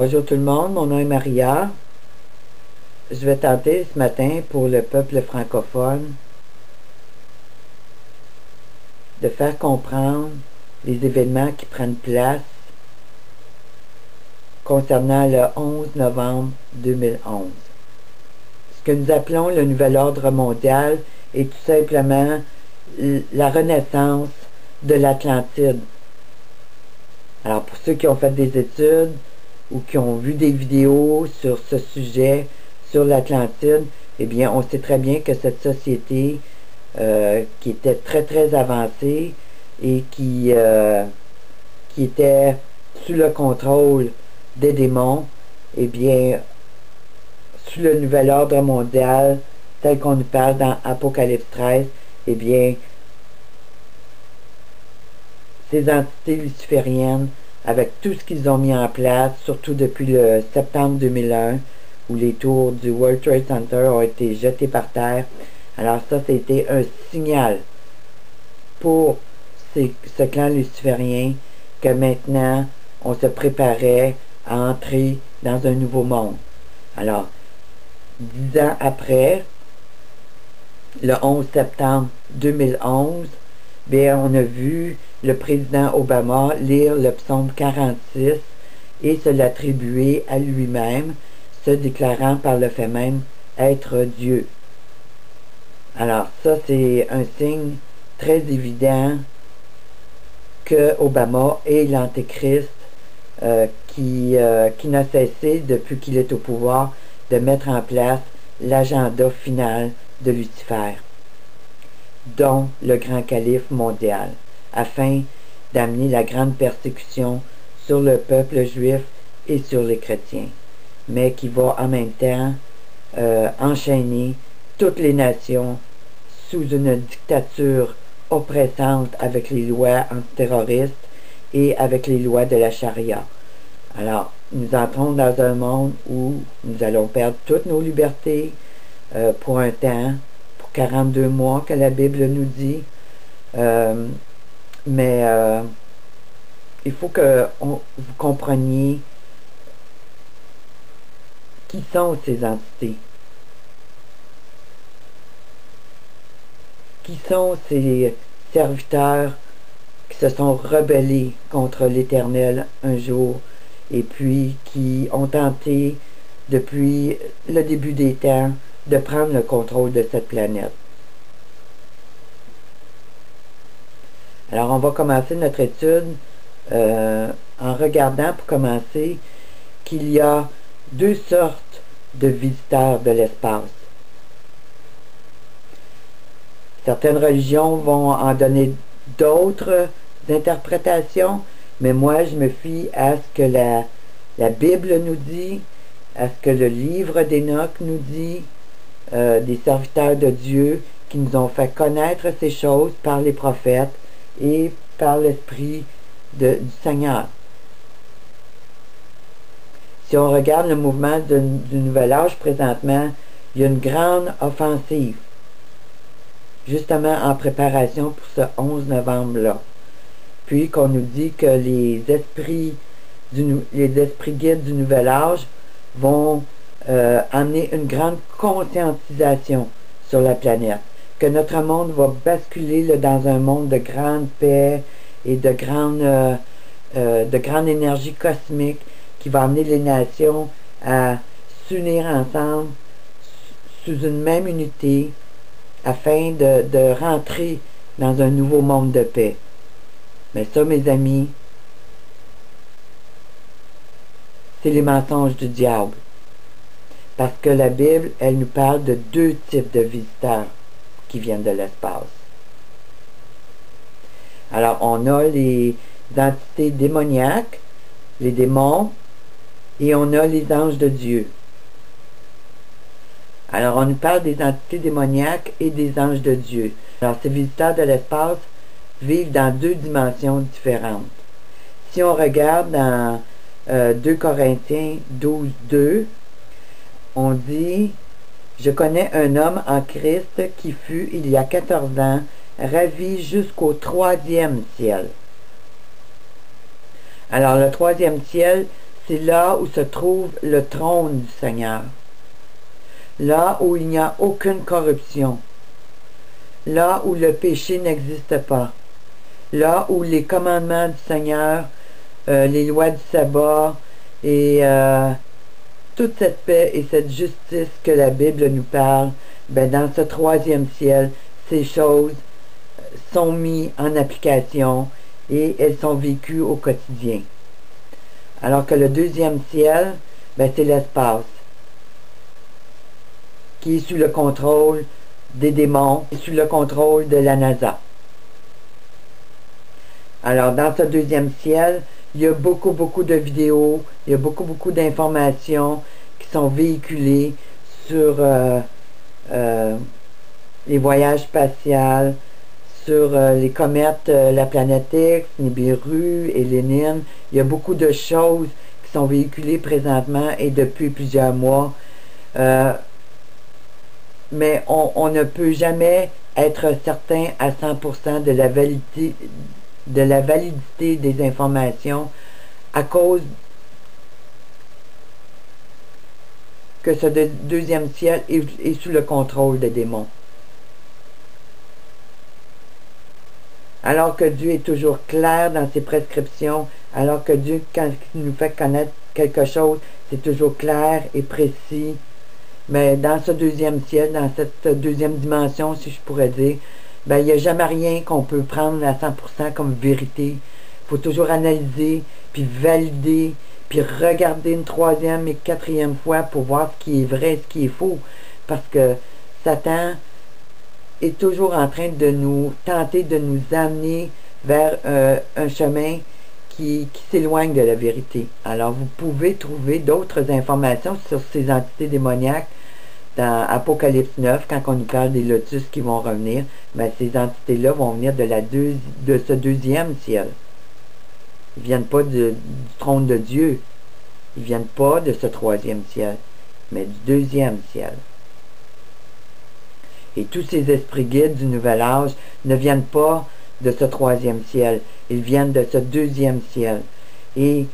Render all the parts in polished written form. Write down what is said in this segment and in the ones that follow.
Bonjour tout le monde, mon nom est Maria. Je vais tenter ce matin pour le peuple francophone de faire comprendre les événements qui prennent place concernant le 11 novembre 2011. Ce que nous appelons le nouvel ordre mondial est tout simplement la renaissance de l'Atlantide. Alors pour ceux qui ont fait des études ou qui ont vu des vidéos sur ce sujet, sur l'Atlantide, eh bien, on sait très bien que cette société qui était très, très avancée et qui était sous le contrôle des démons, eh bien, sous le nouvel ordre mondial, tel qu'on nous parle dans Apocalypse 13, eh bien, ces entités lucifériennes, avec tout ce qu'ils ont mis en place, surtout depuis le septembre 2001, où les tours du World Trade Center ont été jetées par terre. Alors ça, c'était un signal pour ce clan luciférien que maintenant, on se préparait à entrer dans un nouveau monde. Alors, 10 ans après, le 11 septembre 2011, bien, on a vu le président Obama lire le psaume 46 et se l'attribuer à lui-même, se déclarant par le fait même être Dieu. Alors ça, c'est un signe très évident que Obama est l'antéchrist qui n'a cessé, depuis qu'il est au pouvoir, de mettre en place l'agenda final de Lucifer, dont le grand calife mondial, afin d'amener la grande persécution sur le peuple juif et sur les chrétiens, mais qui va en même temps enchaîner toutes les nations sous une dictature oppressante avec les lois antiterroristes et avec les lois de la charia. Alors, nous entrons dans un monde où nous allons perdre toutes nos libertés pour un temps, pour 42 mois que la Bible nous dit, mais il faut que vous compreniez qui sont ces entités. Qui sont ces serviteurs qui se sont rebellés contre l'Éternel un jour et puis qui ont tenté depuis le début des temps de prendre le contrôle de cette planète. Alors on va commencer notre étude en regardant pour commencer qu'il y a deux sortes de visiteurs de l'espace. Certaines religions vont en donner d'autres interprétations, mais moi je me fie à ce que la Bible nous dit, à ce que le livre d'Enoch nous dit, des serviteurs de Dieu qui nous ont fait connaître ces choses par les prophètes et par l'Esprit du Seigneur. Si on regarde le mouvement du Nouvel Âge présentement, il y a une grande offensive, justement en préparation pour ce 11 novembre-là. Puis qu'on nous dit que les esprits guides du Nouvel Âge vont amener une grande conscientisation sur la planète, que notre monde va basculer dans un monde de grande paix et de grande énergie cosmique qui va amener les nations à s'unir ensemble sous une même unité afin de rentrer dans un nouveau monde de paix. Mais ça, mes amis, c'est les mensonges du diable. Parce que la Bible, elle nous parle de deux types de visiteurs qui viennent de l'espace. Alors, on a les entités démoniaques, les démons, et on a les anges de Dieu. Alors, on nous parle des entités démoniaques et des anges de Dieu. Alors, ces visiteurs de l'espace vivent dans deux dimensions différentes. Si on regarde dans 2 Corinthiens 12, 2, on dit « Je connais un homme en Christ qui fut, il y a 14 ans, ravi jusqu'au 3e ciel. » Alors, le 3e ciel, c'est là où se trouve le trône du Seigneur. Là où il n'y a aucune corruption. Là où le péché n'existe pas. Là où les commandements du Seigneur, les lois du sabbat et toute cette paix et cette justice que la Bible nous parle, ben dans ce troisième ciel, ces choses sont mises en application et elles sont vécues au quotidien. Alors que le deuxième ciel, ben c'est l'espace, qui est sous le contrôle des démons, sous le contrôle de la NASA. Alors, dans ce deuxième ciel, il y a beaucoup de vidéos, il y a beaucoup d'informations qui sont véhiculées sur les voyages spatials, sur les comètes, la planète X, Nibiru et Lénine. Il y a beaucoup de choses qui sont véhiculées présentement et depuis plusieurs mois. Mais on ne peut jamais être certain à 100% de la validité des informations à cause que ce deuxième ciel est sous le contrôle des démons. Alors que Dieu est toujours clair dans ses prescriptions, alors que Dieu, quand il nous fait connaître quelque chose, c'est toujours clair et précis. Mais dans ce deuxième ciel, dans cette deuxième dimension, si je pourrais dire, ben, il n'y a jamais rien qu'on peut prendre à 100% comme vérité. Il faut toujours analyser, puis valider, puis regarder une troisième et quatrième fois pour voir ce qui est vrai, ce qui est faux. Parce que Satan est toujours en train de nous tenter de nous amener vers un chemin qui s'éloigne de la vérité. Alors, vous pouvez trouver d'autres informations sur ces entités démoniaques dans Apocalypse 9, quand on nous parle des lotus qui vont revenir, ben, ces entités-là vont venir de ce deuxième ciel. Ils ne viennent pas du trône de Dieu. Ils ne viennent pas de ce troisième ciel, mais du deuxième ciel. Et tous ces esprits guides du nouvel âge ne viennent pas de ce troisième ciel. Ils viennent de ce deuxième ciel. Et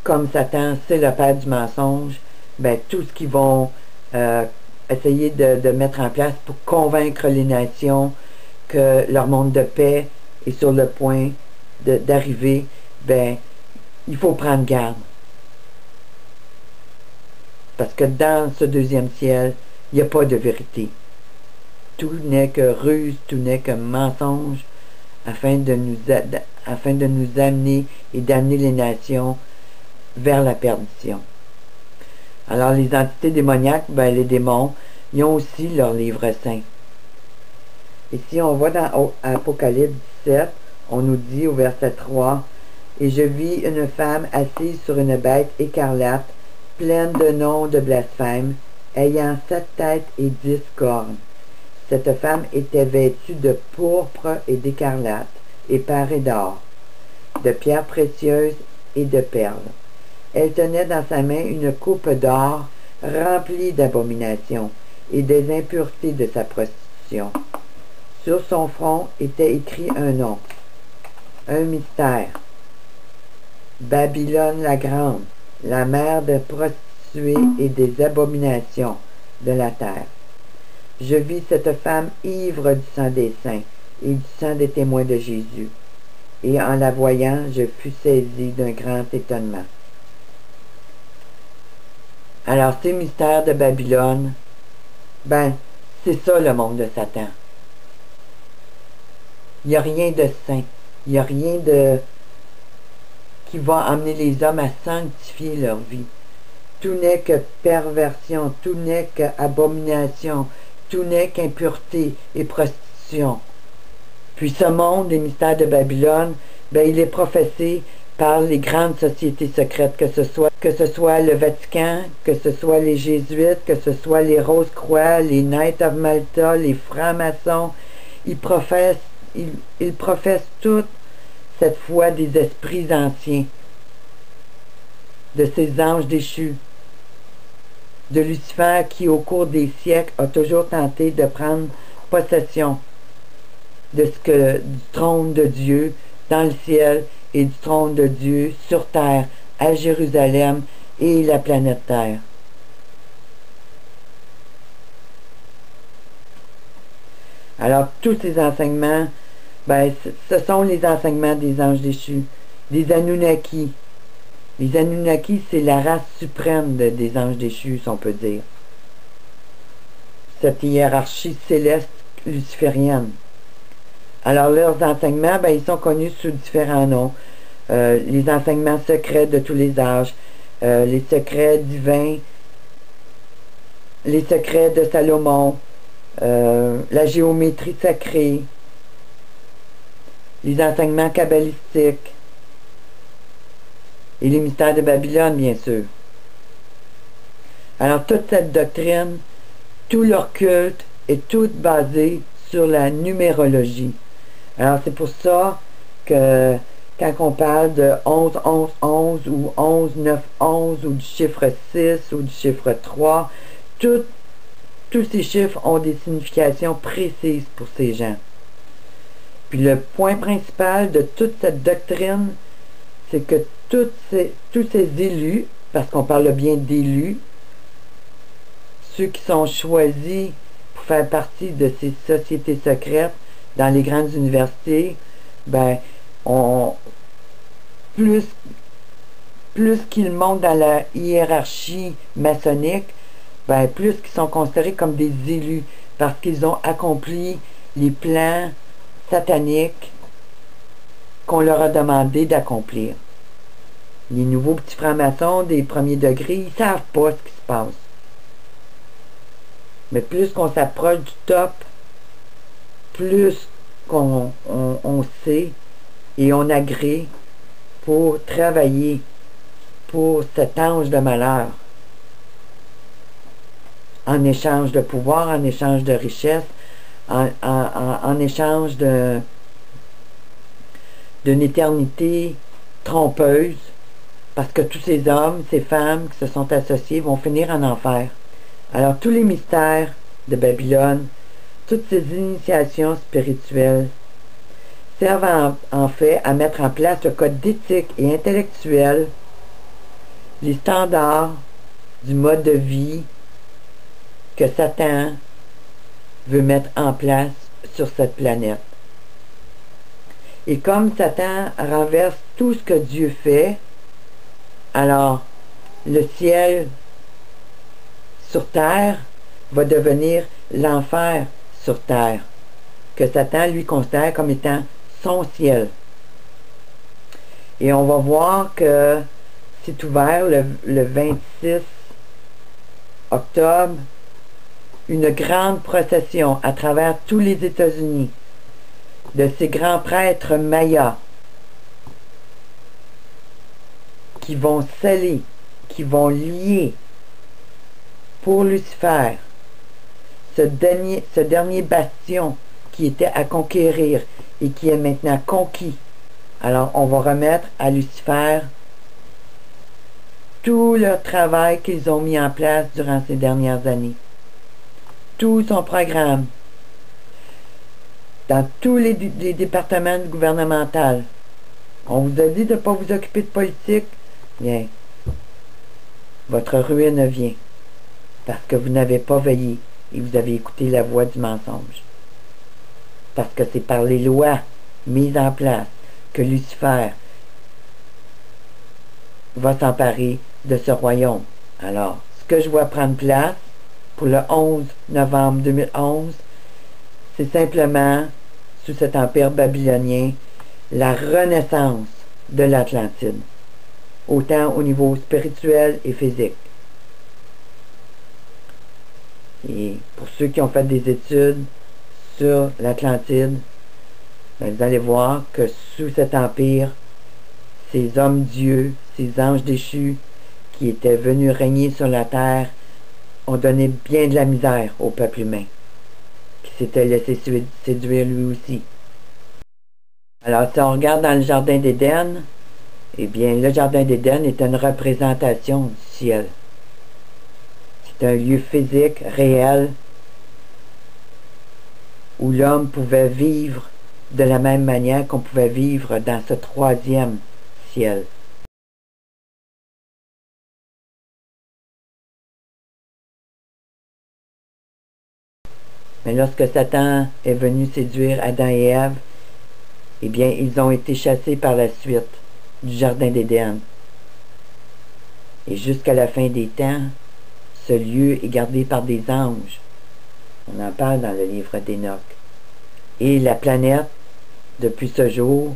comme Satan, c'est le père du mensonge, ben, tout ce qu'ils vont essayer de mettre en place pour convaincre les nations que leur monde de paix est sur le point d'arriver, ben, il faut prendre garde. Parce que dans ce deuxième ciel, il n'y a pas de vérité. Tout n'est que ruse, tout n'est que mensonge, afin de nous amener et d'amener les nations vers la perdition. Alors, les entités démoniaques, ben, les démons, ils ont aussi leur livre saint. Et si on va dans Apocalypse 17, on nous dit au verset 3, « Et je vis une femme assise sur une bête écarlate, pleine de noms de blasphème, ayant 7 têtes et 10 cornes. Cette femme était vêtue de pourpre et d'écarlate, et parée d'or, de pierres précieuses et de perles. Elle tenait dans sa main une coupe d'or remplie d'abominations et des impuretés de sa prostitution. Sur son front était écrit un nom, un mystère. Babylone la grande, la mère des prostituées et des abominations de la terre. Je vis cette femme ivre du sang des saints et du sang des témoins de Jésus. Et en la voyant, je fus saisi d'un grand étonnement. » Alors, ces mystères de Babylone, ben, c'est ça le monde de Satan. Il n'y a rien de saint. Il n'y a rien qui va amener les hommes à sanctifier leur vie. Tout n'est que perversion, tout n'est qu'abomination, tout n'est qu'impureté et prostitution. Puis ce monde des mystères de Babylone, ben, il est professé par les grandes sociétés secrètes, que ce soit le Vatican, que ce soit les Jésuites, que ce soit les Rose-Croix, les Knights of Malta, les francs-maçons. Ils professent toute cette foi des esprits anciens, de ces anges déchus, de Lucifer qui, au cours des siècles, a toujours tenté de prendre possession du trône de Dieu dans le ciel et du trône de Dieu sur terre à Jérusalem et la planète Terre. Alors, tous ces enseignements, ben, ce sont les enseignements des anges déchus, des Anunnaki. Les Anunnaki, c'est la race suprême des anges déchus, si on peut dire. Cette hiérarchie céleste luciférienne. Alors, leurs enseignements, ben, ils sont connus sous différents noms. Les enseignements secrets de tous les âges, les secrets divins, les secrets de Salomon, la géométrie sacrée, les enseignements kabbalistiques et les mystères de Babylone, bien sûr. Alors, toute cette doctrine, tout leur culte est tout basé sur la numérologie. Alors, c'est pour ça que quand on parle de 11, 11, 11 ou 11, 9, 11 ou du chiffre 6 ou du chiffre 3, tous ces chiffres ont des significations précises pour ces gens. Puis le point principal de toute cette doctrine, c'est que tous ces élus, parce qu'on parle bien d'élus, ceux qui sont choisis pour faire partie de ces sociétés secrètes dans les grandes universités, ben, plus qu'ils montent dans la hiérarchie maçonnique, ben, plus qu'ils sont considérés comme des élus, parce qu'ils ont accompli les plans sataniques qu'on leur a demandé d'accomplir. Les nouveaux petits francs-maçons des premiers degrés, ils ne savent pas ce qui se passe. Mais plus qu'on s'approche du top, plus qu'on sait et on agrée pour travailler pour cet ange de malheur. En échange de pouvoir, en échange de richesse, en échange d'une éternité trompeuse, parce que tous ces hommes, ces femmes qui se sont associés vont finir en enfer. Alors tous les mystères de Babylone, toutes ces initiations spirituelles servent en fait à mettre en place le code d'éthique et intellectuel, les standards du mode de vie que Satan veut mettre en place sur cette planète. Et comme Satan renverse tout ce que Dieu fait, alors le ciel sur terre va devenir l'enfer sur terre, que Satan lui considère comme étant son ciel. Et on va voir que c'est ouvert le 26 octobre, une grande procession à travers tous les États-Unis de ces grands prêtres mayas qui vont sceller, qui vont lier pour Lucifer ce dernier bastion qui était à conquérir et qui est maintenant conquis. Alors on va remettre à Lucifer tout le travail qu'ils ont mis en place durant ces dernières années. Tout son programme. Dans tous les départements gouvernementaux. On vous a dit de ne pas vous occuper de politique. Bien, votre ruine vient. Parce que vous n'avez pas veillé et vous avez écouté la voix du mensonge. Parce que c'est par les lois mises en place que Lucifer va s'emparer de ce royaume. Alors, ce que je vois prendre place pour le 11 novembre 2011, c'est simplement, sous cet empire babylonien, la renaissance de l'Atlantide, autant au niveau spirituel et physique. Et pour ceux qui ont fait des études sur l'Atlantide, ben vous allez voir que sous cet empire, ces hommes-dieux, ces anges déchus qui étaient venus régner sur la terre ont donné bien de la misère au peuple humain, qui s'était laissé séduire lui aussi. Alors, si on regarde dans le Jardin d'Éden, eh bien, le Jardin d'Éden est une représentation du ciel. C'est un lieu physique, réel, où l'homme pouvait vivre de la même manière qu'on pouvait vivre dans ce troisième ciel. Mais lorsque Satan est venu séduire Adam et Ève, eh bien, ils ont été chassés par la suite du Jardin d'Éden. Et jusqu'à la fin des temps, ce lieu est gardé par des anges. On en parle dans le livre d'Enoch. Et la planète, depuis ce jour,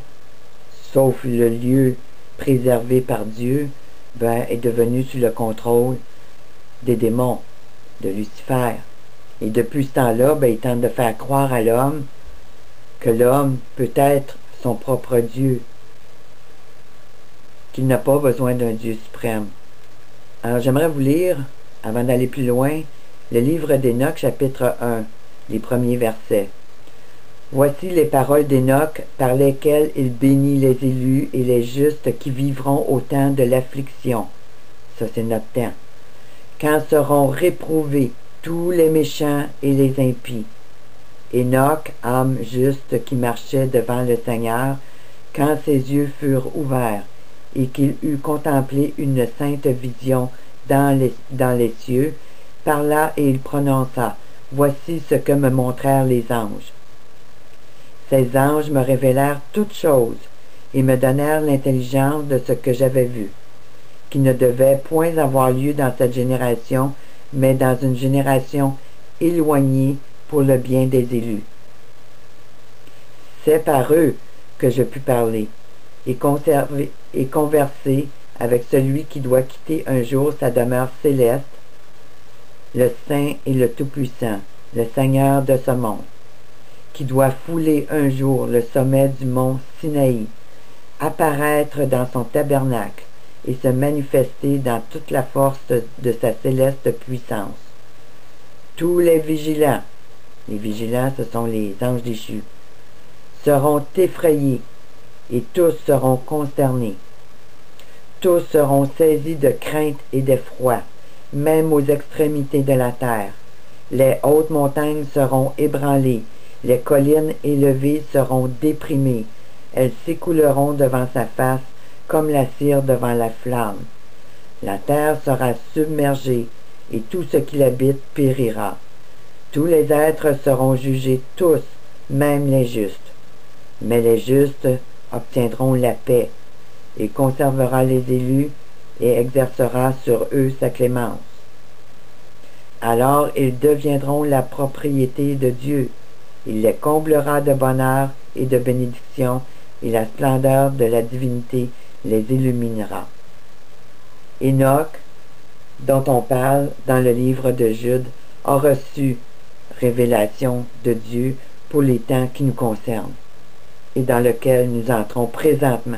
sauf le lieu préservé par Dieu, est devenue sous le contrôle des démons, de Lucifer. Et depuis ce temps-là, il tente de faire croire à l'homme que l'homme peut être son propre Dieu, qu'il n'a pas besoin d'un Dieu suprême. Alors j'aimerais vous lire, avant d'aller plus loin, le livre d'Enoch, chapitre 1, les premiers versets. Voici les paroles d'Enoch par lesquelles il bénit les élus et les justes qui vivront au temps de l'affliction. Ça, c'est notre temps. Quand seront réprouvés tous les méchants et les impies. Enoch, âme juste qui marchait devant le Seigneur, quand ses yeux furent ouverts, et qu'il eut contemplé une sainte vision dans les cieux, parla et il prononça, « Voici ce que me montrèrent les anges. » Ces anges me révélèrent toutes choses, et me donnèrent l'intelligence de ce que j'avais vu, qui ne devait point avoir lieu dans cette génération, mais dans une génération éloignée pour le bien des élus. C'est par eux que je pus parler, et converser avec celui qui doit quitter un jour sa demeure céleste, le Saint et le Tout-Puissant, le Seigneur de ce monde, qui doit fouler un jour le sommet du mont Sinaï, apparaître dans son tabernacle et se manifester dans toute la force de sa céleste puissance. Tous les vigilants ce sont les anges déchus, seront effrayés et tous seront consternés. Tous seront saisis de crainte et d'effroi, même aux extrémités de la terre. Les hautes montagnes seront ébranlées, les collines élevées seront déprimées, elles s'écouleront devant sa face comme la cire devant la flamme. La terre sera submergée et tout ce qui l'habite périra. Tous les êtres seront jugés, tous, même les justes. Mais les justes obtiendront la paix. Il conservera les élus et exercera sur eux sa clémence. Alors ils deviendront la propriété de Dieu. Il les comblera de bonheur et de bénédiction, et la splendeur de la divinité les illuminera. Enoch, dont on parle dans le livre de Jude, a reçu révélation de Dieu pour les temps qui nous concernent et dans lequel nous entrons présentement.